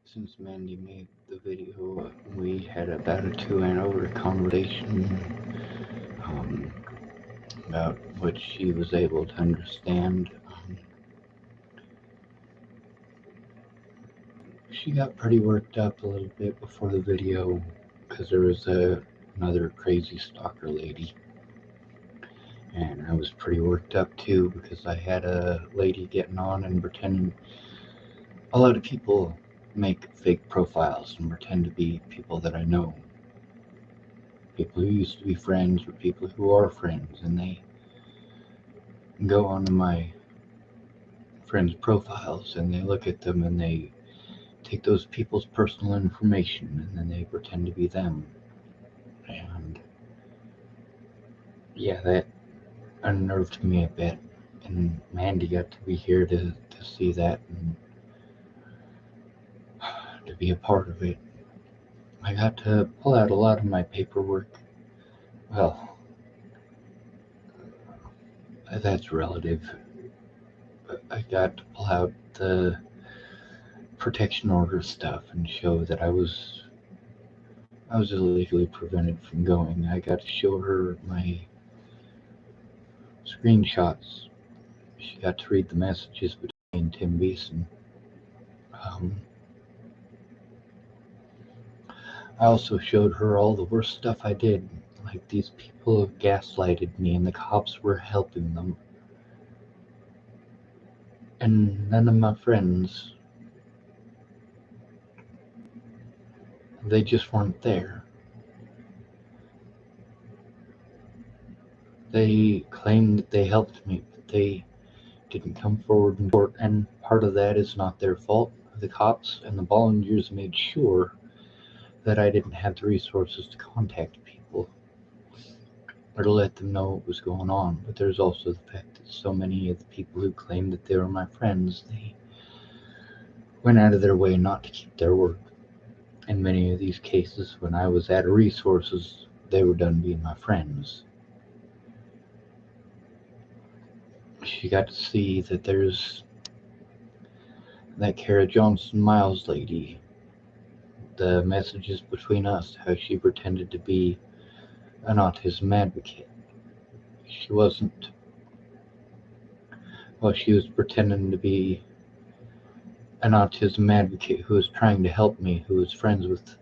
Since Mandy made the video, we had about a 2 hour conversation about what she was able to understand. She got pretty worked up a little bit before the video because there was another crazy stalker lady. And I was pretty worked up too because I had a lady getting on and pretending. A lot of people make fake profiles and pretend to be people that I know. People who used to be friends or people who are friends, and they go onto my friends' profiles and they look at them and they take those people's personal information and then they pretend to be them. And yeah, that unnerved me a bit. And Mandy got to be here to see that and to be a part of it. I got to pull out a lot of my paperwork. Well, that's relative. But I got to pull out the protection order stuff and show that I was illegally prevented from going. I got to show her my screenshots. She got to read the messages between Tim Beeson. I also showed her all the worst stuff I did. Like, these people have gaslighted me and the cops were helping them. And none of my friends, they just weren't there. They claimed that they helped me, but they didn't come forward in court, and part of that is not their fault. The cops and the volunteers made sure that I didn't have the resources to contact people or to let them know what was going on. But there's also the fact that so many of the people who claimed that they were my friends, they went out of their way not to keep their word. In many of these cases, when I was out of resources, they were done being my friends. She got to see that there's that Kara Johnson Miles lady, the messages between us, how she pretended to be an autism advocate. She wasn't. Well, she was pretending to be an autism advocate who was trying to help me, who was friends with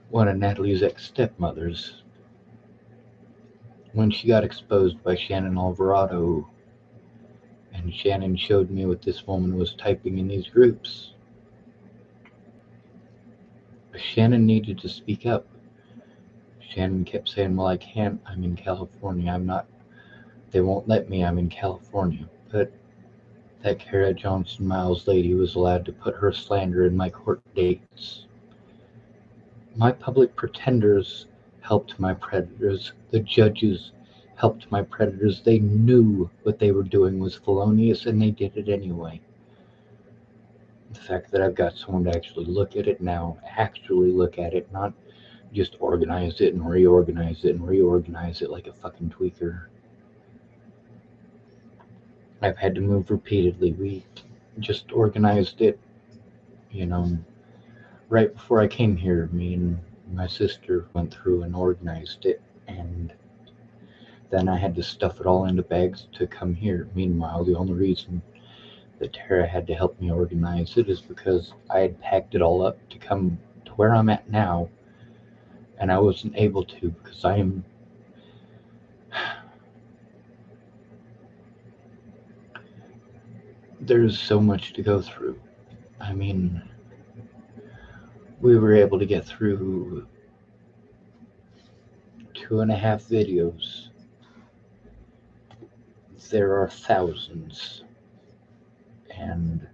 one of Natalie's ex-stepmothers. When she got exposed by Shannon Alvarado, and Shannon showed me what this woman was typing in these groups, Shannon needed to speak up. Shannon kept saying, well, I can't, I'm in California, I'm not, they won't let me, I'm in California. But that Kara Johnson Miles lady was allowed to put her slander in my court dates. My public pretenders helped my predators. The judges helped my predators. They knew what they were doing was felonious, and they did it anyway. The fact that I've got someone to actually look at it now, not just organize it and reorganize it like a fucking tweaker. I've had to move repeatedly. We just organized it, right before I came here. Me and my sister went through and organized it, and then I had to stuff it all into bags to come here. Meanwhile, the only reason that Tara had to help me organize it is because I had packed it all up to come to where I'm at now, and I wasn't able to because there's so much to go through. I mean, we were able to get through 2.5 videos. There are thousands, and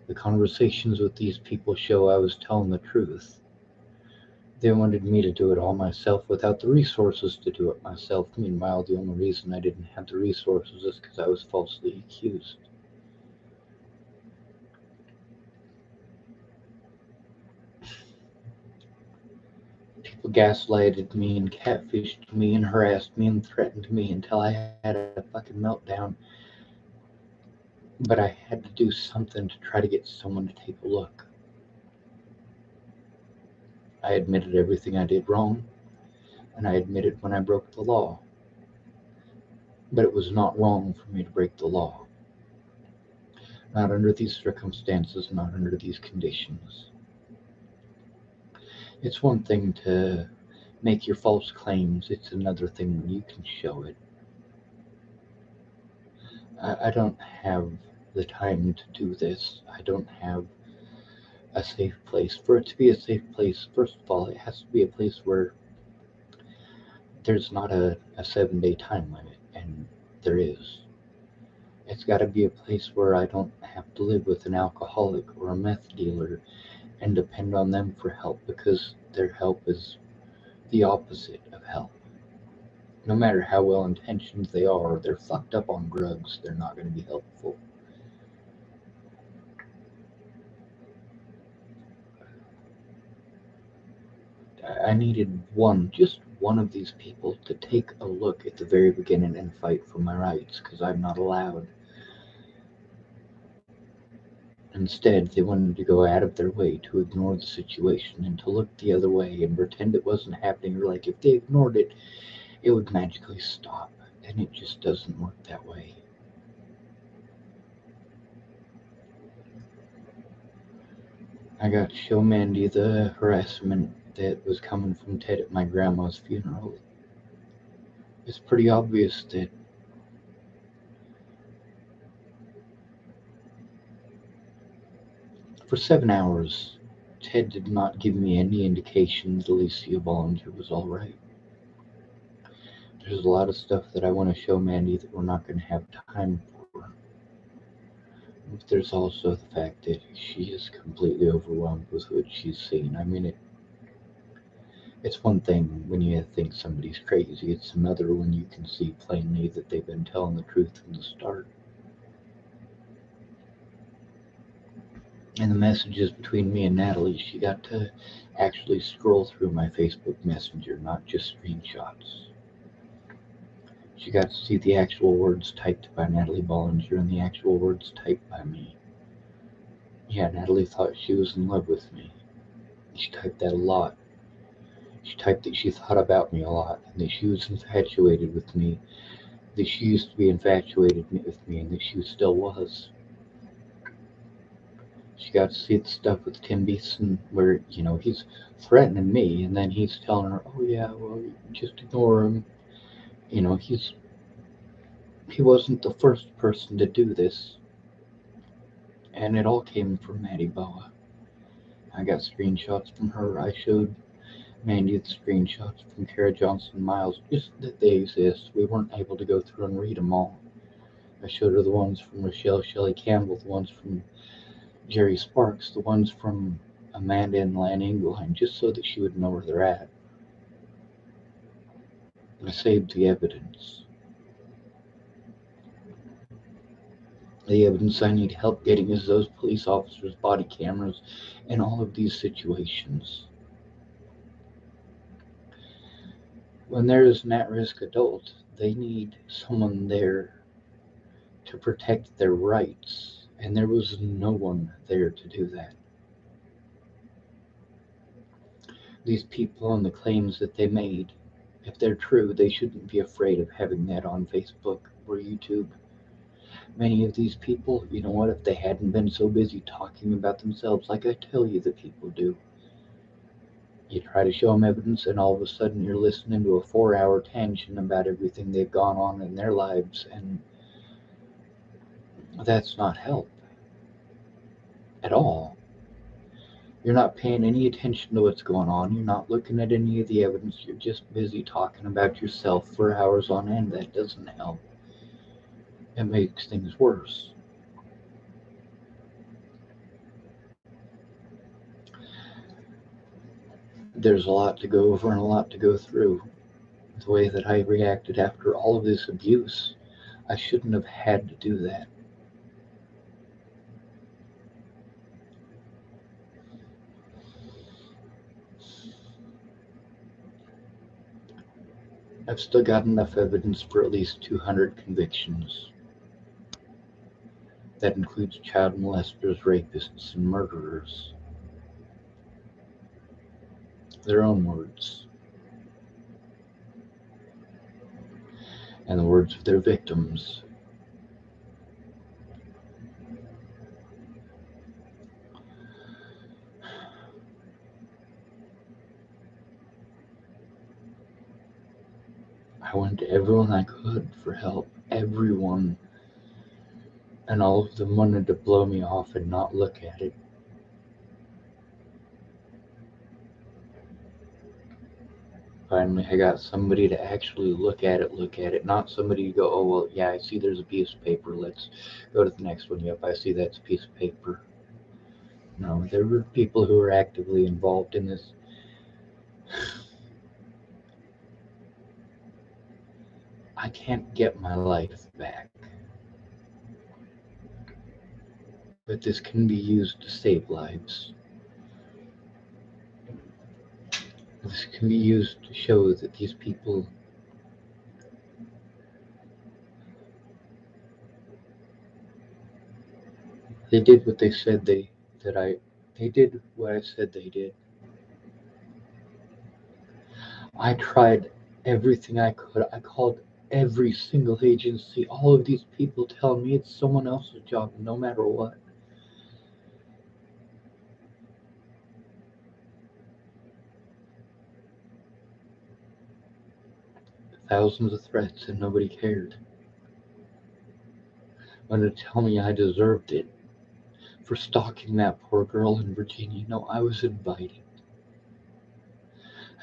the conversations with these people show I was telling the truth. They wanted me to do it all myself without the resources to do it myself. Meanwhile, the only reason I didn't have the resources is because I was falsely accused. People gaslighted me and catfished me and harassed me and threatened me until I had a fucking meltdown. But I had to do something to try to get someone to take a look. I admitted everything I did wrong, and I admitted when I broke the law. But it was not wrong for me to break the law. Not under these circumstances, not under these conditions. It's one thing to make your false claims, it's another thing when you can show it. I don't have the time to do this. I don't have a safe place. For it to be a safe place, first of all, it has to be a place where there's not a 7 day time limit, and there is. It's got to be a place where I don't have to live with an alcoholic or a meth dealer and depend on them for help, because their help is the opposite of help. No matter how well intentioned they are, they're fucked up on drugs, they're not going to be helpful. I needed one, just one of these people to take a look at the very beginning and fight for my rights, because I'm not allowed. Instead, they wanted to go out of their way to ignore the situation and to look the other way and pretend it wasn't happening, or like if they ignored it, it would magically stop. And it just doesn't work that way. I got to show Mandy the harassment that was coming from Ted at my grandma's funeral. It's pretty obvious that for 7 hours, Ted did not give me any indication that Alicia Bollinger was alright. There's a lot of stuff that I want to show Mandy that we're not going to have time for. But there's also the fact that she is completely overwhelmed with what she's seen. I mean, it's one thing when you think somebody's crazy, it's another when you can see plainly that they've been telling the truth from the start. And the messages between me and Natalie, she got to actually scroll through my Facebook Messenger, not just screenshots. She got to see the actual words typed by Natalie Bollinger and the actual words typed by me. Yeah, Natalie thought she was in love with me. She typed that a lot. She typed that she thought about me a lot, and that she was infatuated with me, that she used to be infatuated with me, and that she still was. She got to see the stuff with Tim Beeson where, he's threatening me, and then he's telling her, oh yeah, well, just ignore him. He wasn't the first person to do this. And it all came from Maddie Boa. I got screenshots from her. I showed Mandy the screenshots from Kara Johnson Miles, just that they exist. We weren't able to go through and read them all. I showed her the ones from Rochelle Shelley Campbell, the ones from Jerry Sparks, the ones from Amanda and Lan Engelheim, just so that she would know where they're at. I saved the evidence. The evidence I need help getting is those police officers' body cameras in all of these situations. When there is an at-risk adult, they need someone there to protect their rights, and there was no one there to do that. These people and the claims that they made, if they're true, they shouldn't be afraid of having that on Facebook or YouTube. Many of these people, you know what, if they hadn't been so busy talking about themselves like I tell you that people do, you try to show them evidence, and all of a sudden you're listening to a 4 hour tangent about everything they've gone on in their lives, and that's not help at all. You're not paying any attention to what's going on. You're not looking at any of the evidence. You're just busy talking about yourself for hours on end. That doesn't help. It makes things worse. There's a lot to go over and a lot to go through. The way that I reacted after all of this abuse, I shouldn't have had to do that. I've still got enough evidence for at least 200 convictions. That includes child molesters, rapists, and murderers. Their own words, and the words of their victims. I went to everyone I could for help. Everyone. And all of them wanted to blow me off and not look at it. Finally, I got somebody to actually look at it, not somebody to go, oh, well, yeah, I see there's a piece of paper. Let's go to the next one. Yep, I see that's a piece of paper. No, there were people who were actively involved in this. I can't get my life back. But this can be used to save lives. This can be used to show that these people they did what they said they did what I said they did. I tried everything I could. I called every single agency. All of these people tell me it's someone else's job no matter what. Thousands of threats and nobody cared. Wanted to tell me I deserved it for stalking that poor girl in Virginia. No, I was invited.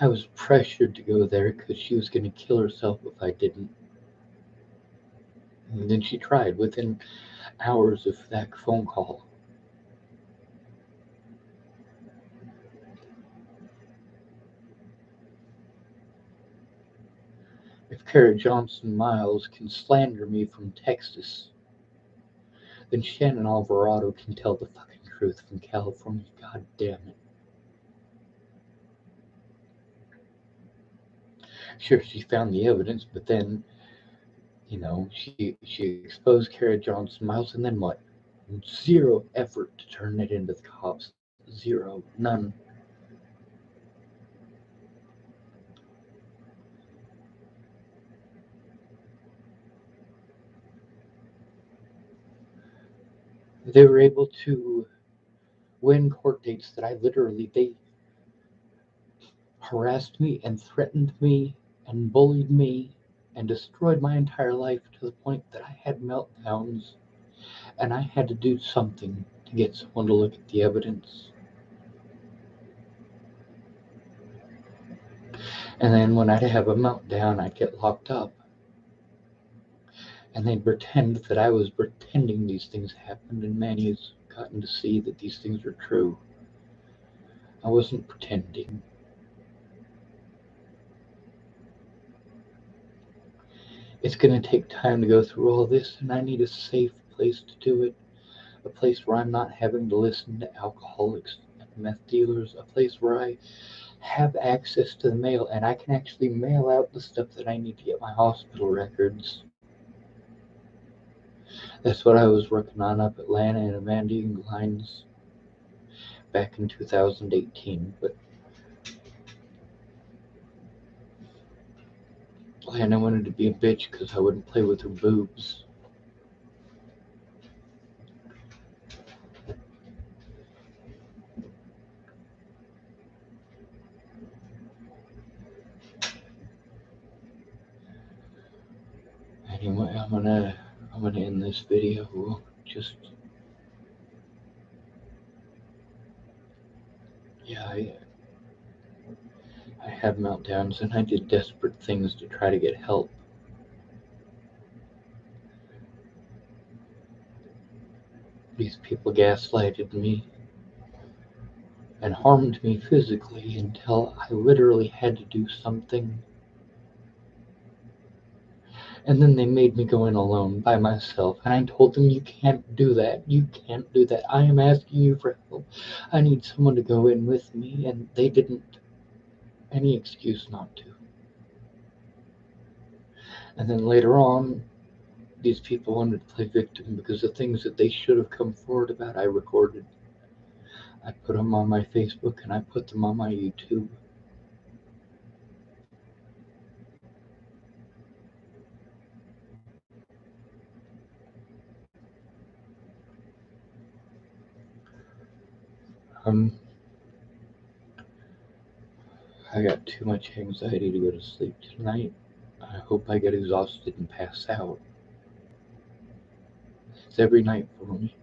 I was pressured to go there because she was going to kill herself if I didn't. And then she tried within hours of that phone call. If Kara Johnson Miles can slander me from Texas, then Shannon Alvarado can tell the fucking truth from California. God damn it. Sure, she found the evidence, but then, she exposed Kara Johnson Miles, and then what? Zero effort to turn it into the cops. Zero. None. They were able to win court dates that they harassed me and threatened me and bullied me and destroyed my entire life to the point that I had meltdowns and I had to do something to get someone to look at the evidence. And then when I'd have a meltdown, I'd get locked up. And they'd pretend that I was pretending these things happened, and Manny's gotten to see that these things are true. I wasn't pretending. It's going to take time to go through all this, and I need a safe place to do it. A place where I'm not having to listen to alcoholics and meth dealers, a place where I have access to the mail and I can actually mail out the stuff that I need to get my hospital records. That's what I was working on up at Lana and Mandi Lines back in 2018. But Lana wanted to be a bitch because I wouldn't play with her boobs. Anyway, I'm gonna end this video. Just yeah, I had meltdowns and I did desperate things to try to get help. These people gaslighted me and harmed me physically until I literally had to do something. And then they made me go in alone by myself. And I told them, you can't do that. You can't do that. I am asking you for help. I need someone to go in with me. And they didn't. Any excuse not to. And then later on, These people wanted to play victim because the things that they should have come forward about, I recorded. I put them on my Facebook and I put them on my YouTube. Um, I got too much anxiety to go to sleep tonight. I hope I get exhausted and pass out. It's every night for me.